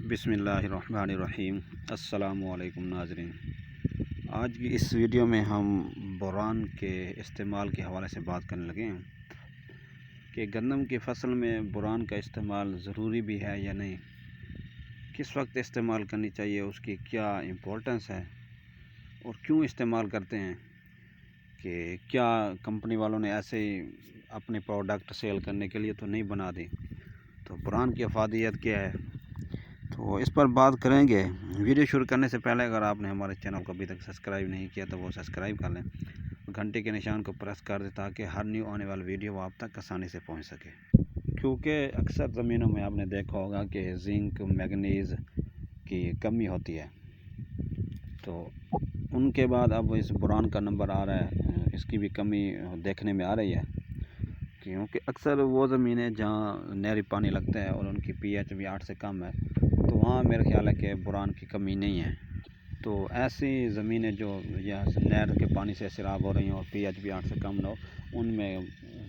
بسم اللہ الرحمن الرحیم۔ السلام علیکم ناظرین، آج کی اس ویڈیو میں ہم بوران کے استعمال کے حوالے سے بات کرنے لگے ہیں کہ گندم کی فصل میں بوران کا استعمال ضروری بھی ہے یا نہیں، کس وقت استعمال کرنی چاہیے، اس کی کیا امپورٹنس ہے اور کیوں استعمال کرتے ہیں، کہ کیا کمپنی والوں نے ایسے ہی اپنے پروڈکٹ سیل کرنے کے لیے تو نہیں بنا دی، تو بوران کی افادیت کیا ہے، تو اس پر بات کریں گے۔ ویڈیو شروع کرنے سے پہلے اگر آپ نے ہمارے چینل کو ابھی تک سبسکرائب نہیں کیا تو وہ سبسکرائب کر لیں، گھنٹے کے نشان کو پریس کر دیں تاکہ ہر نیو آنے والی ویڈیو آپ تک آسانی سے پہنچ سکے۔ کیونکہ اکثر زمینوں میں آپ نے دیکھا ہوگا کہ زنک مینگنیز کی کمی ہوتی ہے، تو ان کے بعد اب اس بوران کا نمبر آ رہا ہے، اس کی بھی کمی دیکھنے میں آ رہی ہے، کیونکہ اکثر وہ زمینیں جہاں نہری پانی لگتا ہے اور ان کی پی ایچ بھی 8 سے کم ہے، تو وہاں میرے خیال ہے کہ بوران کی کمی نہیں ہے۔ تو ایسی زمینیں جو یہاں نہر کے پانی سے سیراب ہو رہی ہیں اور پی ایچ بھی 8 سے کم نہ ہو، ان میں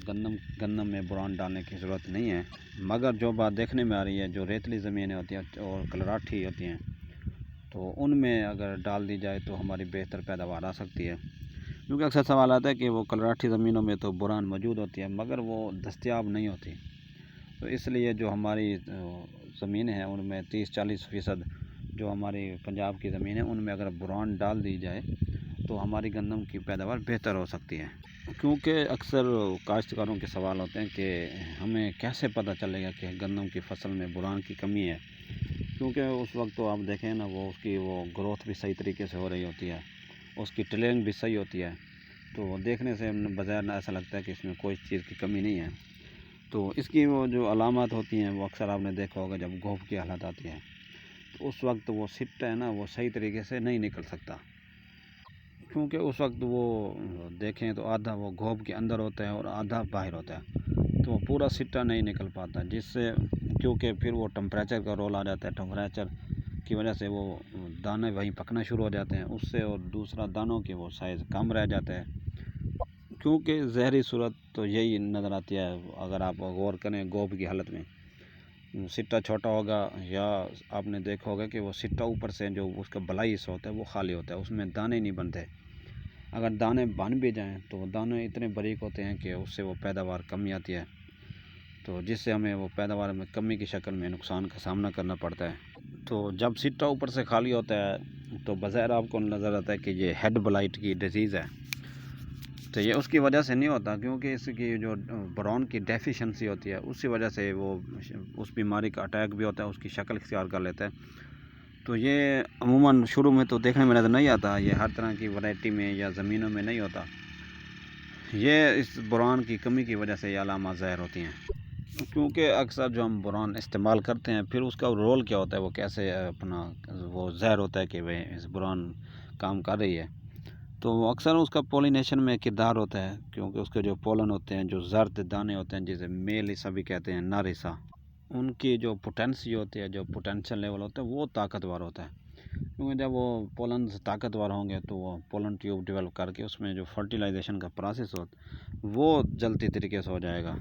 گندم میں بوران ڈالنے کی ضرورت نہیں ہے۔ مگر جو بات دیکھنے میں آ رہی ہے، جو ریتلی زمینیں ہوتی ہیں اور کلراٹھی ہوتی ہیں، تو ان میں اگر ڈال دی جائے تو ہماری بہتر پیداوار آ سکتی ہے۔ کیونکہ اکثر سوال آتا ہے کہ وہ کلراٹھی زمینوں میں تو بوران موجود ہوتی ہے مگر وہ دستیاب نہیں ہوتی، تو اس لیے جو ہماری زمینیں ہیں ان میں 30-40% جو ہماری پنجاب کی زمین ہے ان میں اگر بوران ڈال دی جائے تو ہماری گندم کی پیداوار بہتر ہو سکتی ہے۔ کیونکہ اکثر کاشتکاروں کے سوال ہوتے ہیں کہ ہمیں کیسے پتہ چلے گا کہ گندم کی فصل میں بوران کی کمی ہے، کیونکہ اس وقت تو آپ دیکھیں نا اس کی گروتھ بھی صحیح طریقے سے ہو رہی ہوتی ہے، اس کی ٹلنگ بھی صحیح ہوتی ہے، تو دیکھنے سے بظاہر ایسا لگتا ہے کہ اس میں کوئی چیز کی کمی نہیں ہے۔ تو اس کی وہ جو علامات ہوتی ہیں وہ اکثر آپ نے دیکھا ہوگا، جب گوبھ کی حالت آتی ہے تو اس وقت وہ سٹا ہے نا وہ صحیح طریقے سے نہیں نکل سکتا، کیونکہ اس وقت وہ دیکھیں تو آدھا وہ گوبھ کے اندر ہوتا ہے اور آدھا باہر ہوتا ہے، تو وہ پورا سٹا نہیں نکل پاتا، جس سے کیونکہ پھر وہ ٹمپریچر کا رول آ جاتا ہے، ٹمپریچر کی وجہ سے وہ دانے وہیں پکنا شروع ہو جاتے ہیں اس سے، اور دوسرا دانوں کے وہ سائز کم رہ جاتا ہے، کیونکہ ظاہری صورت تو یہی نظر آتی ہے۔ اگر آپ غور کریں گوبھ کی حالت میں سٹا چھوٹا ہوگا، یا آپ نے دیکھا ہوگا کہ وہ سٹا اوپر سے جو اس کا بلائی حصہ ہوتا ہے وہ خالی ہوتا ہے، اس میں دانے نہیں بنتے، اگر دانے بن بھی جائیں تو دانے اتنے باریک ہوتے ہیں کہ اس سے وہ پیداوار کمی آتی ہے، تو جس سے ہمیں وہ پیداوار میں کمی کی شکل میں نقصان کا سامنا کرنا پڑتا ہے۔ تو جب سٹا اوپر سے خالی ہوتا ہے تو بظاہر آپ کو نظر آتا ہے کہ یہ ہیڈ بلائٹ کی ڈیزیز ہے، تو یہ اس کی وجہ سے نہیں ہوتا، کیونکہ اس کی جو بوران کی ڈیفیشنسی ہوتی ہے اسی وجہ سے وہ اس بیماری کا اٹیک بھی ہوتا ہے، اس کی شکل اختیار کر لیتا ہے۔ تو یہ عموماً شروع میں تو دیکھنے میں نظر نہیں آتا، یہ ہر طرح کی ورائٹی میں یا زمینوں میں نہیں ہوتا، یہ اس بوران کی کمی کی وجہ سے یہ علامات ظاہر ہوتی ہیں۔ کیونکہ اکثر جو ہم بوران استعمال کرتے ہیں پھر اس کا رول کیا ہوتا ہے، وہ کیسے اپنا وہ ظاہر ہوتا ہے کہ وہ اس بوران کام کر رہی ہے، تو اکثر اس کا پولینیشن میں کردار ہوتا ہے، کیونکہ اس کے جو پولن ہوتے ہیں، جو زرد دانے ہوتے ہیں جسے میل حصہ بھی کہتے ہیں، نر حصہ، ان کی جو پوٹینسی ہوتی ہے، جو پوٹینشیل لیول ہوتا ہے وہ طاقتور ہوتا ہے، کیونکہ جب وہ پولنز طاقتور ہوں گے تو وہ پولن ٹیوب ڈیولپ کر کے اس میں جو فرٹیلائزیشن کا پروسیس ہوتا ہے وہ جلدی طریقے سے ہو جائے گا۔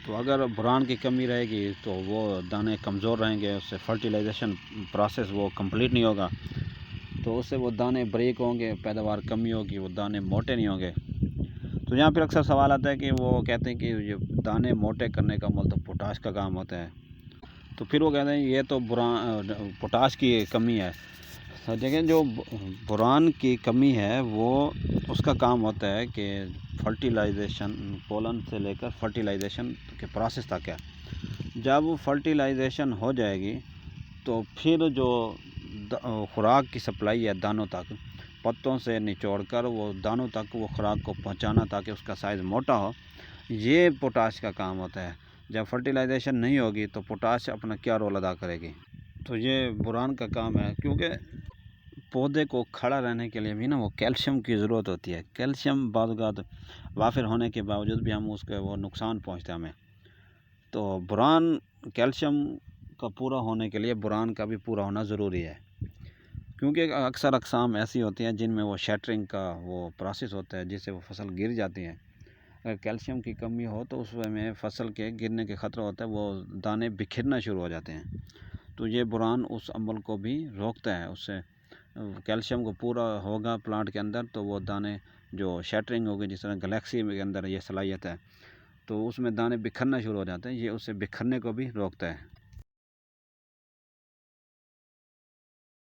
تو اگر بوران کی کمی رہے گی تو وہ دانے کمزور رہیں گے، اس سے فرٹیلائزیشن پروسیس وہ کمپلیٹ نہیں ہوگا، تو اس سے وہ دانے بریک ہوں گے، پیداوار کمی ہوگی، وہ دانے موٹے نہیں ہوں گے۔ تو یہاں پھر اکثر سوال آتا ہے کہ وہ کہتے ہیں کہ یہ دانے موٹے کرنے کا مطلب پوٹاش کا کام ہوتا ہے، تو پھر وہ کہتے ہیں یہ تو پوٹاش کی کمی ہے۔ تو دیکھیں جو بوران کی کمی ہے وہ اس کا کام ہوتا ہے کہ فرٹیلائزیشن، پولن سے لے کر فرٹیلائزیشن کے پروسیس تک ہے، جب فرٹیلائزیشن ہو جائے گی تو پھر جو خوراک کی سپلائی ہے دانوں تک، پتوں سے نچوڑ کر وہ دانوں تک وہ خوراک کو پہنچانا تاکہ اس کا سائز موٹا ہو، یہ پوٹاش کا کام ہوتا ہے۔ جب فرٹیلائزیشن نہیں ہوگی تو پوٹاش اپنا کیا رول ادا کرے گی، تو یہ بوران کا کام ہے، کیونکہ پودے کو کھڑا رہنے کے لیے بھی نا وہ کیلشیم کی ضرورت ہوتی ہے، کیلشیم بعض اوقات وافر ہونے کے باوجود بھی ہم اس کے وہ نقصان پہنچتا ہے ہمیں، تو بوران کیلشیم کا پورا ہونے کے لیے بوران کا بھی پورا ہونا ضروری ہے، کیونکہ اکثر اقسام ایسی ہوتی ہیں جن میں وہ شیٹرنگ کا وہ پروسیس ہوتا ہے جس سے وہ فصل گر جاتی ہے، اگر کیلشیم کی کمی ہو تو اس میں فصل کے گرنے کے خطرہ ہوتا ہے، وہ دانے بکھرنا شروع ہو جاتے ہیں، تو یہ بوران اس عمل کو بھی روکتا ہے، اس سے کیلشیم کو پورا ہوگا پلانٹ کے اندر تو وہ دانے جو شیٹرنگ ہوگی، جس طرح گلیکسی کے اندر یہ صلاحیت ہے، تو اس میں دانے بکھرنا شروع ہو جاتے ہیں، یہ اسے بکھرنے کو بھی روکتا ہے۔